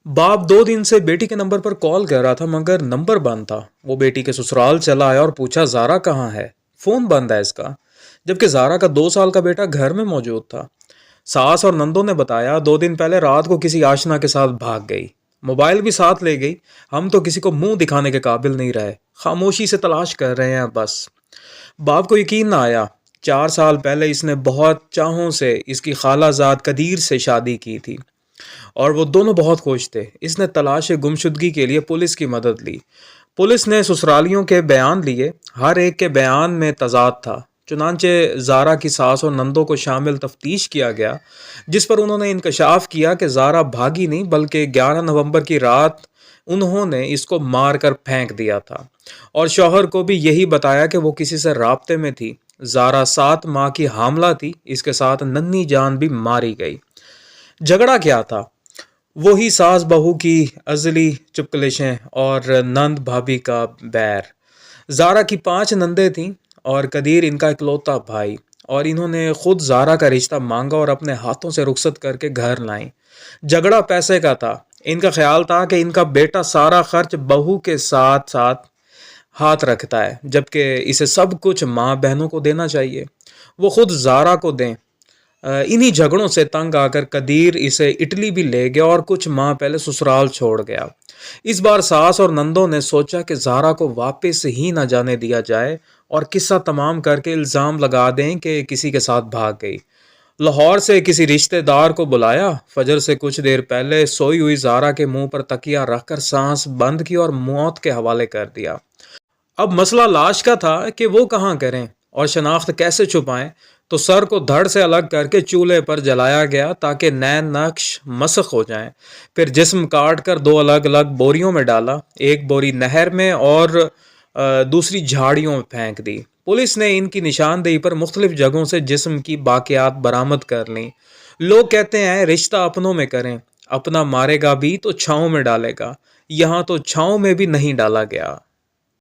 बाप 2 दिन से बेटी के नंबर पर कॉल कर रहा था मगर नंबर बंद था। वो बेटी के ससुराल चला आया और पूछा ज़ारा कहाँ है। फ़ोन बंद है इसका। जबकि ज़ारा का 2 साल का बेटा घर में मौजूद था। सास और नंदों ने बताया 2 दिन पहले रात को किसी आशना के साथ भाग गई। मोबाइल भी साथ ले गई। हम तो किसी को मुंह दिखाने के काबिल नहीं रहे, खामोशी से तलाश कर रहे हैं बस। बाप को यकीन ना आया। 4 साल पहले इसने बहुत चाहों से इसकी खालाजाद कदीर से शादी की थी और वो दोनों बहुत खुश थे। इसने तलाश गुमशुदगी के लिए पुलिस की मदद ली। पुलिस ने ससुरालियों के बयान लिए। हर एक के बयान में तजाद था। चुनांचे ज़ारा की सास और नंदों को शामिल तफ्तीश किया गया, जिस पर उन्होंने इंकशाफ किया कि ज़ारा भागी नहीं बल्कि 11 नवंबर की रात उन्होंने इसको मार कर फेंक दिया था और शौहर को भी यही बताया कि वो किसी से राब्ते में थी। ज़ारा 7 माह की हामला थी। इसके साथ नन्ही जान भी मारी गई। झगड़ा क्या था? वही सास बहू की अजली चुपकलिशें और नंद भाभी का बैर। ज़ारा की 5 नंदे थीं और कदीर इनका इकलौता भाई, और इन्होंने खुद ज़ारा का रिश्ता मांगा और अपने हाथों से रुखसत करके घर लाई। झगड़ा पैसे का था। इनका ख्याल था कि इनका बेटा सारा खर्च बहू के साथ साथ हाथ रखता है, जबकि इसे सब कुछ माँ बहनों को देना चाहिए। वो खुद ज़ारा को दें। इन्हीं झगड़ों से तंग आकर कदीर इसे इटली भी ले गया और कुछ माह पहले ससुराल छोड़ गया। इस बार सास और नंदों ने सोचा कि ज़ारा को वापस ही न जाने दिया जाए और किस्सा तमाम करके इल्ज़ाम लगा दें कि किसी के साथ भाग गई। लाहौर से किसी रिश्तेदार को बुलाया। फजर से कुछ देर पहले सोई हुई ज़ारा के मुंह पर तकिया रखकर सांस बंद की और मौत के हवाले कर दिया। अब मसला लाश का था कि वो कहाँ करें और शनाख्त कैसे छुपाएं। तो सर को धड़ से अलग करके चूल्हे पर जलाया गया ताकि नैन नक्श मसख हो जाएं। फिर जिस्म काट कर 2 अलग अलग बोरियों में डाला। एक बोरी नहर में और दूसरी झाड़ियों में फेंक दी। पुलिस ने इनकी निशानदेही पर मुख्तलिफ जगहों से जिस्म की बाकियात बरामद कर ली। लोग कहते हैं रिश्ता अपनों में करें, अपना मारेगा भी तो छाँव में डालेगा। यहाँ तो छाँव में भी नहीं डाला गया।